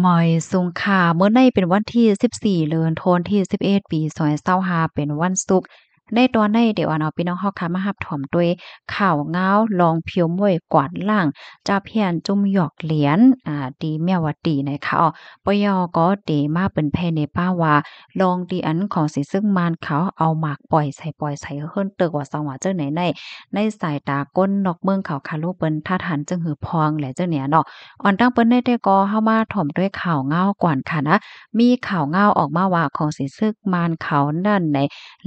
หมอยสุงค่ะเมื่อในเป็นวันที่14เดือนธันวาคมที่11ปี2025เป็นวันศุกร์ในตอนในเดี๋ยวพี่น้องเฮาค่ะมารับถมด้วยข่าวง้าวลองเพียวม่วยกวาดล่างจาเพียนจุ่มหยอกเหรียญดีแม่วัดดีนะคะปยก็เตมาเป็นแพในป้าว่าลองดีอันของสิซึ่งมานเขาเอาหมากปล่อยใส่เฮิรนเตึกว่าสังว่าเจ้าไหนในสายตาก้นนอกเมืองเขาค่ะลูกเปิ้นท่าทานจึงหือพองแหละเจ้าเนี่ยเนาะ อ่อนตั้งเปิ้นได้แต่ก็เข้ามาถ่อมด้วยข่าวเงาก่อนค่ะนะมีข่าวเงาออกมาว่าของสิซึกมานเขานั่นใน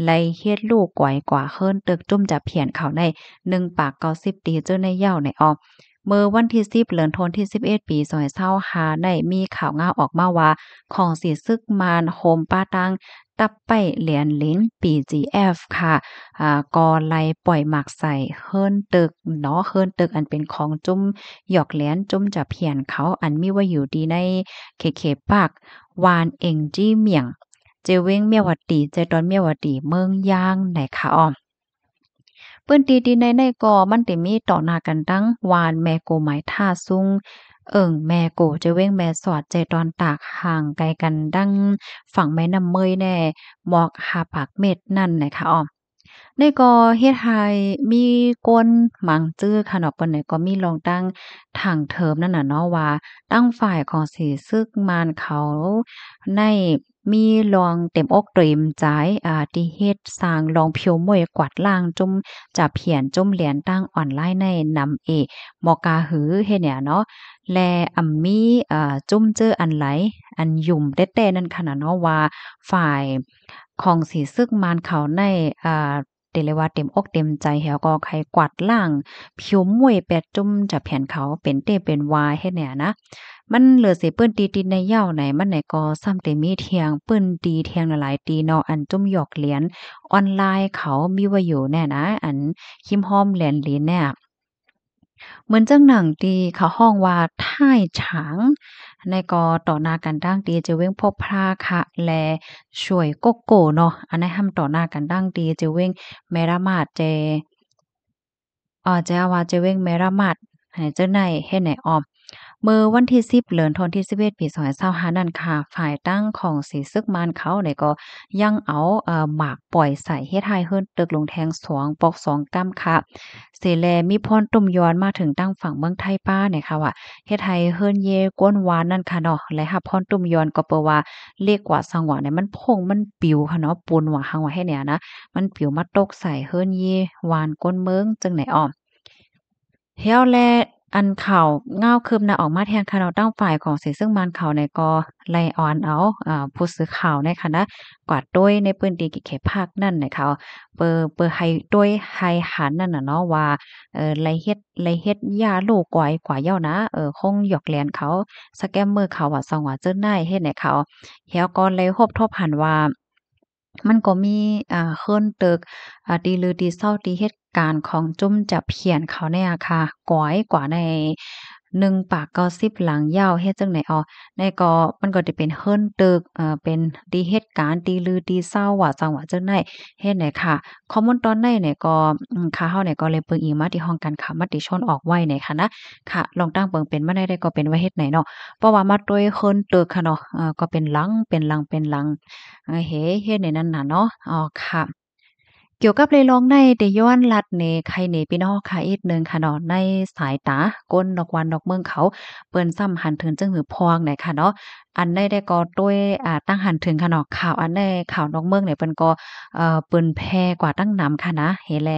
ไล่เฮ็ดลูกก๋วยกว่าเฮิรนตึกจุ่มจะเพียนเขาใน1ปาก90ตีเจ้าในเหย้าในออกเมื่อวันที่10เดือนธันวาคมที่11ปี2025ได้มีข่าวเงาออกมาว่าของสิซึกมานโฮมป้าตังตับไปเหรียญลิ้นปี GF ค่ะก็ไล่ปล่อยหมากใส่เฮิรนตึกเนาะเฮิรนตึกอันเป็นของจุ่ม หยอกแหลนจุ่มจะเพียนเขาอันมีว่าอยู่ดีในเขปากวานเองจี้เมี่ยงเจเว้งเมียววัดตีเจตอนเมียววัดตีเมืองย่างไหนคะอ้อมเปิ้นตีในก็มันติมีต่อหน้ากันตั้งวานแม่โกหมายท่าซุงแม่โกเจเว้งแม่สอดใจตอนตากห่างไกลกันดังฝั่งแม่น้ำเมยแน่หมอกหาปากเม็ดนั่นนะคะอ้อม ในก็เฮ็ดให้มีก้นหมั่งจื้อค่ะเนาะเปิ้นเนี่ยก็มีลองตั้งทางเทิมนั่นน่ะเนาะว่าตั้งฝ่ายของสีซึกมานเขาในมีลองเต็มอกเตรียมใจที่เฮ็ดสร้างลองเพียวม่วยกวาดล้างจุ่มจะเพียนจุ่มเหรียญตั้งออนไลน์ในนำมอกาหือเฮ็ดเนี่ยเนาะแลมีจุ่มเจออันไหลอันยุ่มแต้ๆนั่นค่ะน่ะเนาะว่าฝ่ายของสีซึกมานเขาในอ่า เตเลยว่าเต็มอกเต็มใจแฮวก็ใครกวาดล้างผิวมวยแปดจุ่มจะแผ่นเขาเป็นเตเป็นวายเฮ็ดแหน่นะมันเหลือสิเปิ้นตีๆในเหย้าไหนมันไหนก็ซ้ำเตมีเทียงเปิ้นตีเทียงหลายๆตีเนาะอันจุ่มหยอกเหรียญออนไลน์เขามีไว้อยู่แน่นะอันคิมฮ้อมแหลนหลินเนี่ย เหมือนจังหนังตีเขาห้องว่าท่ายฉางในก็ต่อหน้ากันดั้งตีจะเว้งพบพระคะแลช่วยโกโก้เนาะอันนั้นห้ำต่อหน้ากันดั้งตีจะเว้งแม่ระมาดเจเจ้าว่าเจเว้งแม่ระมาดให้เจ้าในเฮ็ดให้ออมเมื่อวันที่10เดือนธันวาคมที่11ปี2025นั่นค่ะฝ่ายตั้งของสีซึกมานเขาเนี่ยก็ยังเอาหมากปล่อยใส่เฮ็ดให้เฮิรนตึกลงแทงสวงปอกสองกำค่ะเสแลมีพรตุ่มย้อนมาถึงตั้งฝั่งเมืองไทยป้าเนี่ยค่ะว่าเฮ็ดให้เฮิรนเยก้นหวานนั่นค่ะเนาะและรับพรตุ่มย้อนก็เปลว่าเรียกว่าสังหวะเนี่ยมันพงมันปิวค่ะเนาะปูนว่าหังว่าให้เนี่ยนะมันปิวมาตกใส่เฮิรนเยหวานก้นเมืองจังไหนอ้อ เฮี้ยวแลอันข่าวง่าวคืบหน้าออกมาแทนคณะตั้งฝ่ายของเสซึ่งมันเขาในก็ไล่ออนเอาผู้สื่อข่าวในคณะกวาดด้วยในพื้นที่กิเขตภาคนั่นนะคะเปิดให้ด้วยให้หันนั่นน่ะเนาะว่าไล่เฮ็ดยาลูกกวายกว่าเย้านะคงหยอกแหลนเขาสแกมเมอร์เขาว่าสว่าเจิ้นนายเฮ็ดให้เขาเฮี้ยวก็เลยฮบทบหันว่า มันก็มีเฮิรนตึกตีลือตีเศร้าตีเหตุการณ์ของจุ้มจับเขียนเขาเนี่ยค่ะก๋อยกว่าใน1ปากก็10หลังยาวเฮ็ดจั่งใดอ้อในก็มันก็จะเป็นเฮิรนตึกเป็นตีเหตุการณ์ตีลือตีเศร้าว่าจังหวะจั่งใดเฮ็ดไหนค่ะข้อมูลตอนในเนี่ยก็ค่ะเฮาเนี่ยก็เลยเบิ่งอิงมาที่ห้องการค้ามติชนออกไว้เนี่ยค่ะนะค่ะลองตั้งเบิ่งเป็นมาได้ก็เป็นว่าเฮ็ดไหนเนาะเพราะว่ามาด้วยเฮิรนตึกค่ะเนาะก็เป็นหลังเป็นหลังเป็นหลัง เฮ็ดในนั้นน่ะเนาะอ๋อค่ะเกี่ยวกับเรยลองในได้ย้อนลัดในใครในพี่น้องค่ะอีกหนึ่งค่ะเนาะในสายตาก้นดอกวันดอกเมืองเขาเปิ้นซ้ำหันถึงจังหือพวงไหนค่ะเนาะอันได้ก็ด้วยตั้งหันถึงค่ะเนาะข่าวอันได้ข่าวนอกเมืองเนี่ยเปิ้นก็เปิ้นแพร่กว่าตั้งนำค่ะนะเฮแล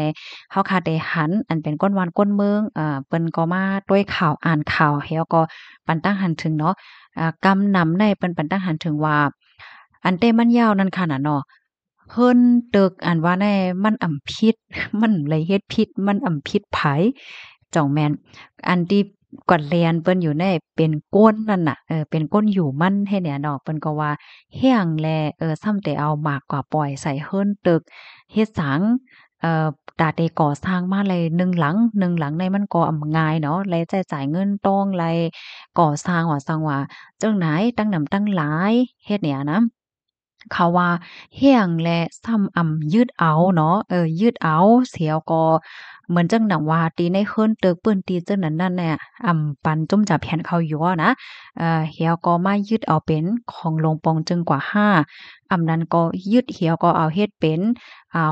เฮาค่ะได้หันอันเป็นก้นวันก้นเมืองเปิ้นก็มาด้วยข่าวอ่านข่าวแล้วก็ปันตั้งหันถึงเนาะกำนำในเปิ้นปันตั้งหันถึงว่า อันเต้มันยาวนั่นค่ะน่ะเนาะเพิ่นตึกอันว่าแน่มันอำพิษมันเลยเฮ็ดพิษมันอำพิษไผจ่องแม่นอันที่กวาดแลนเปิ้นอยู่ในเป็นก้นนั่นน่ะเป็นก้นอยู่มันให้เนี่ยเนาะเปิ้นก็ว่าแฮ้งแลซ้ำแต่เอาหมากกว่าปล่อยใส่เฮิรนตึกเฮ็ดสังตาได้ก่อสร้างมาเลยหนึ่งหลังในมันก็อำง่ายเนาะแลใช้จ่ายเงินต้องไรก่อสร้างว่าซังว่าจั่งไหนตั้งหนำตั้งหลายเฮ็ดเนี่ยนะ เขาว่าเฮียงและซ้ำยืดเอาเนาะยืดเอาเสียวก็เหมือนจังหนังว่าตีในเฮิรนเติกเปิ้นตีจังนั้นนั่นแหละปันจุ่มจับแผนเขาอยู่อะนะเหี่ยวก็มายึดเอาเป็นของหลวงปองจึงกว่าห้านั้นก็ยึดเหี่ยวก็เอาเฮ็ดเป็น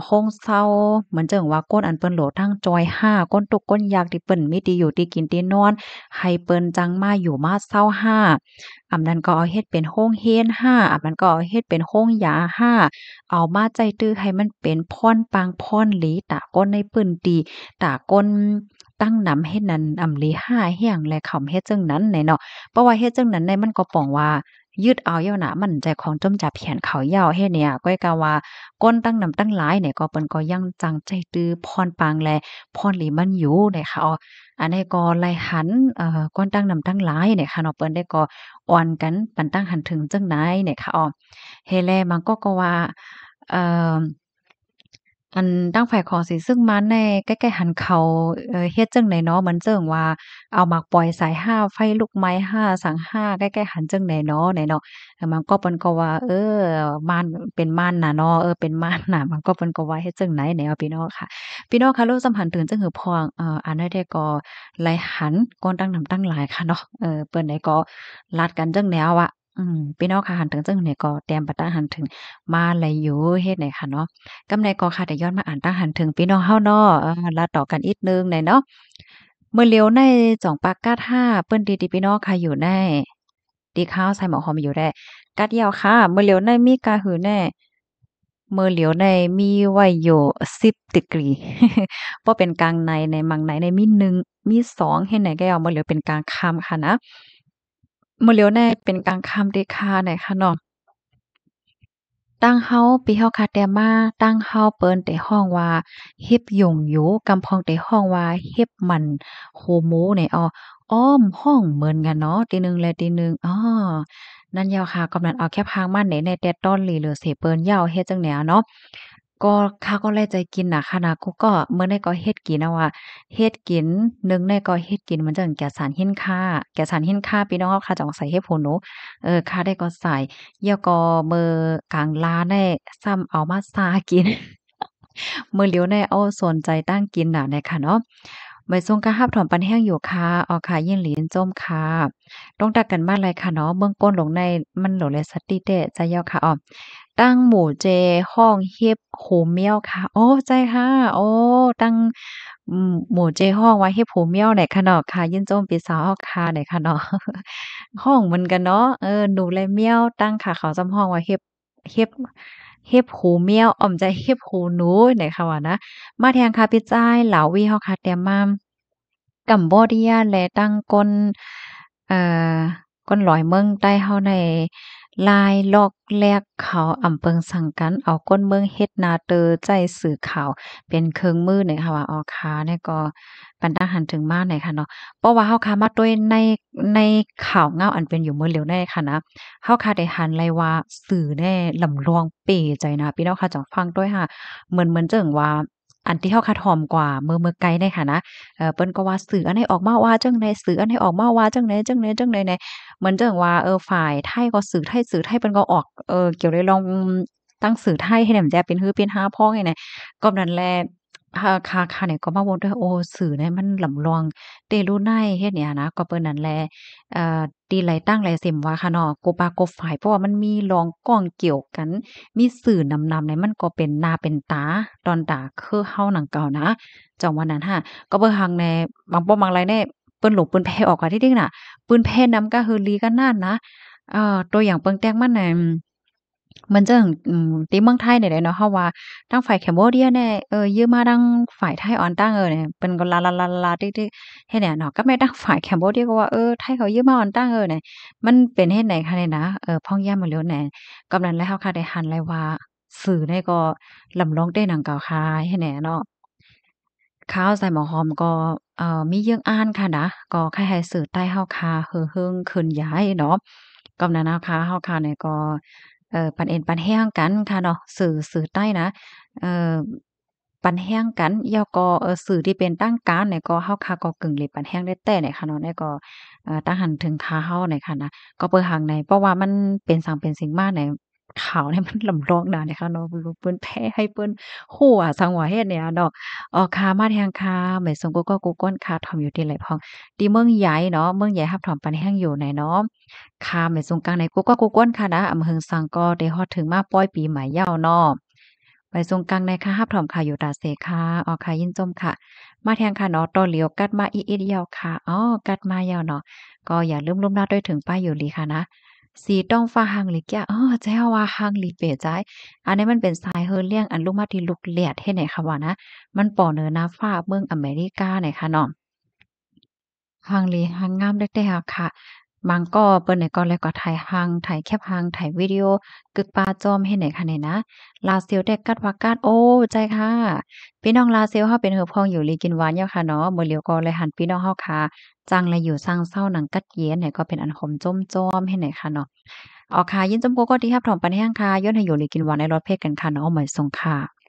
โฮงเซาเหมือนจังว่าก้นอันเปิ้นโหลทั้งจอยห้าก้นตุกก้นยากที่เปิ้นมีที่อยู่ที่กินที่นอนให้เปิ้นจังมาอยู่มาเศร้าห้า นั้นก็เอาเฮ็ดเป็นโรงเรียน5มันก็เอาเฮ็ดเป็นโรงยา5เอามาใจตื้อให้มันเป็นพรปางพรหลีตาก้นในปื้นตีตาก้นตั้งนำเฮ็ดนั้นหลี5แฮ้งและเขาเฮ็ดจังนั้นแหน่เนาะเพราะว่าเฮ็ดจังนั้นในมันก็ป้องว่ายืดเอาย้อนะมันใจของจ้มจับแขนเขายาวเฮ็ดเนี่ยก้อยกะว่าก้นตั้งนำตั้งหลายเนี่ยก็เปิ้นก็ยังจังใจตื้อพรปางแลพรหลีมันอยู่เนี่ยค่ะอันนี้ก็ไล่หันก้นตั้งนำตั้งหลายเนี่ยค่ะเนาะเปิ้นได้ก็ อ่อนกันปันตั้งหันถึงจังไดเนี่ยค่ะเฮแลมันก็ว่าเอ่ออันตั้งฝ่ายของสิซึ่งมันในใกล้ๆหันเขาเฮ็ดจั่งใดเนาะเหมือนเจิ่งว่าเอาหมากปล่อยสายห้าไฟลุกไหม้ห้าสังห้าใกล้ๆหันจั่งใดเนาะไหนเนาะมันก็เปิ้นก็ว่าม่านเป็นม่านน่ะเนาะเป็นม่านน่ะมันก็เปิ้นก็ว่าเฮ็ดจั่งไหนแหนวพี่น้องค่ะพี่น้องคะโลกสัมพันธ์ถึงจั่งหือพองอันนั้นได้ก็ไหลหันก่อนตั้งนำตั้งหลายค่ะเนาะเปิ้นได้ก็ลัดกันจั่งแนวอะพี่น้องค่ะหันถึงจั่งเนี่ยก็แต้มปะตะหันถึงมาไหลอยู่เฮ็ดไหนค่ะเนาะ กำไรก็ค่ะแต่ย้อนมาอ่านตั้งหันถึงพี่น้องเฮาเนาะแล้วต่อกันอีกนึงหน่อยเนาะเมื่อเลียวในจ่องปากกาท่าเปิ้นดีๆพี่น้องค่ะอยู่ในตีข้าวใส่หมอหอมอยู่ได้กัดยาวค่ะเมื่อเลียวในมีกาหือแน่เมื่อเหลียวในมีไว้อยู่10 ดีกรีบ่เป็นกลางในมังในมี1มี2เฮ็ดไหนก็เอาเมื่อเหลียวเป็นกลางค่ำค่ะนะเมื่อเหลียวในเป็นกลางค่ำเด้อค่ะไหนค่ะเนาะ ตั้งเฮาปีเฮาคาแต่มาตั้งเฮาเปิ้นแต่ฮ้องว่าเฮ็บหยงหยูกำพองแต่ฮ้องว่าเฮ็บมันโฮหมูเนี่ยอ้อมห้องเหมือนกันเนาะตีหนึ่งและตีหนึ่งนั่นยาวค่ะกำนันเอาแค่พางมันในแต่ต้นหลีเหลือเสเปิ้นยาวเฮ็ดจังแนวเนาะก็ข้าก็แลใจกินน่ะค่ะนะกูก็มื้อนี้ก็เฮ็ดกินอะว่าเฮ็ดกินหนึ่งในก็เฮ็ดกินมันจั่งแก่สารหินค่าแก่สารหินค่าพี่น้องเขาจะเอาใส่เฮ็ดหูหนูข้าได้ก็ใส่ แล้วก็มื้อกลางล้านได้ซ้ำเอามาซ่ากินมื้อเหลียวได้เอาสนใจตั้งกินน่ะเนี่ยค่ะเนาะใบส่งกะฮับถอมปันแห้งอยู่ค่ะค่ะยินหลีนจ้มค่ะต้องตักกันมาเลยค่ะเนาะเบื้องก้นลงในมันโหลเลยสติเตะจะยาวค่ะตั้งหมู่เจห้องเฮ็บโฮเมียวค่ะโอ้ใจค่ะโอ้ตั้งหมู่เจห้องไว้เฮ็บโฮเมียวได้ค่ะเนาะค่ะยินโจมปีสาวค่ะได้ค่ะเนาะห้องเหมือนกันเนาะหนูและเมียวตั้งค่ะเขาจำห้องว่าเฮ็บเฮ็บหูเมียวอ้อมใจเฮ็บหูหนูได้ค่ะว่านะมาแทงค่ะพี่จ้ายเหลาวีเฮาค่ะแต่มากัมโบเดียและตั้งก้นเอ่อก้นหลอยเมืองใต้เฮาในลายลอกแลกเขาอำเปิงสังกันเอาก้นเมืองเฮ็ดนาเตอใจสื่อข่าวเป็นเครื่องมือเนี่ยค่ะว่าค่ะเนี่ยก็ปันตาหันถึงมาเนี่ยค่ะเนาะเพราะว่าเฮาค่ะมาด้วยในข่าวเงาอันเป็นอยู่มื้อเหลียวแน่ค่ะนะเฮาค่ะได้หันเลยว่าสื่อแน่ลำลวงเป้ใจนะพี่น้องค่ะจังฟังด้วยค่ะเหมือนจั่งว่าอันที่เฮาค่ะถ่อมกว่ามื้อไกลเนี่ยค่ะนะเปิ้นก็ว่าสื่ออันไหนออกมาว่าจั่งใดสื่ออันไหนออกมาว่าจั่งใดๆๆแหน่เหมือนจั่งว่าฝ่ายไทยก็สื่อไทยเปิ้นก็ออกเกี่ยวได้ลองตั้งสื่อไทยให้แหน่มแจ่เป็นฮื้อเป็นห้าพ้องให้แหน่ก็นั่นแหละค่ะเนี่ยก็มาเว้าด้วยสื่อเนี่ยมันหลำลวงเตรูไนเฮ็ดเนี่ยนะก็เปิ้นนั่นแหละตีไหลตั้งไหลเส็มว่าค่ะเนาะโกปากกฝ่ายเพราะว่ามันมีรองก้องเกี่ยวกันมีสื่อนำๆเนี่ยมันก็เป็นหน้าเป็นตาตอนตาคือเฮาหนังเก่านะจังว่านั้นค่ะก็เบิ่งหังแหน่บางป้อมบางไรเนี่ยเปิ้นหลงปืนแผ่ออกว่าที่จริงน่ะปืนแผ่นำกะฮือลีกันนานนะตัวอย่างเปิงแต้งมันน่ะมันจั่งติเมืองไทยนี่แหละเนาะเฮาว่าทางฝ่ายแคมโบเดียเนี่ยยื้อมาทางฝ่ายไทยอ่อนตั้งเนี่ยเปิ้นก็ลาๆๆติ๊กๆเฮ็ดเนี่ยเนาะก็แม้ทางฝ่ายแคมโบเดียก็ว่าไทยเขายื้อมาอ่อนตั้งเนี่ยมันเป็นเฮ็ดไหนคะเนี่ยนะพ่องย่ามมาแล้วแหน่กำนั้นแล้วเฮาค่ะได้หันเลยว่าสื่อเนี่ยก็ลำลองเต้หนังเก่าคายเฮ็ดแหน่เนาะ ข้าวใส่หมอหอมก็มีเยื่องอ้านค่ะนะก็คล้ายๆสื่อใต้เฮาคาเฮอเฮิงเคินย้ายเนาะก็นั้นนะคะเฮาคาเนี่ยก็ปันเอ็นปันแห้งกันค่ะเนาะสื่อใต้นะเอ่อปันแห้งกันแล้วก็สื่อที่เป็นตั้งการเนี่ยก็เฮาคาก็กึ่งเลยปันแห้งได้แต่เนี่ยค่ะเนาะเนี่ยก็ตั้งหันถึงคาเฮาเนี่ยค่ะนะก็เปิ่หังในเพราะว่ามันเป็นสังเป็นสิ่งมาเนี่ย ขาวเนี่ยมันลำลองหนาเนี่ยค่ะเนาะบ่รู้เปิ้นแพ้ให้เปิ้นฮู้อะสังว่าเฮ็ดเนี่ยเนาะค่ะมาแทงค่ะหมายสงกูก็กูก้นค่ะถ่อมอยู่ที่ไหลพองที่เมืองใหญ่เนาะเมืองใหญ่รับถ่อมปันแห้งอยู่ไหนเนาะค่ะหมายสงกลางในกูก็กูก้นค่ะนะอำเภอสังก็ได้ฮอดถึงมาปลายปีใหม่ยาวเนาะหมายสงกลางในค่ะรับถ่อมค่ะอยู่ตาเสค่ะค่ะยินจมค่ะมาแทงค่ะเนาะต่อเหลียวกัดมาอีดๆยาวค่ะกัดมายาวเนาะก็อย่าลืมร่วมรับด้วยถึงป้ายอยู่ลีค่ะนะ สีต้องฟ้าหังหลีแก้เจ้าว่าหังหลีเป๋ใจอันนี้มันเป็นสายเฮอเลี่ยงอันลูกมาที่ลูกเลียดเฮ็ดไหนคะว่านะมันป่อเหนือหน้าฟ้าเมืองอเมริกาไหนคะเนาะหังหลีหังงามได้แต่อะค่ะบางก็เปิ้นนี่ก็แล้วก็ถ่ายหังถ่ายแคปหังถ่ายวิดีโอกึกปาจอมเฮ็ดไหนคะเนี่ยนะลาซิลได้กัดว่ากัดใจค่ะพี่น้องลาซิลเฮาเป็นเฮอพ้องอยู่ลีกินหวานอยู่ค่ะเนาะมื้อเหลียวก็เลยหันพี่น้องเฮาค่ะจังเลยอยู่ซังเซาหนังกัดเย็นเนี่ยก็เป็นอันหอมจ้มจ้อมเฮ็ดไหนคะเนาะ ค่ะยินจำโกก็ที่รับถอมปันแห้งค่ะย้อนให้อยู่หรือกินหวานในรสเพศกันค่ะเนาะหมายสงค่ะ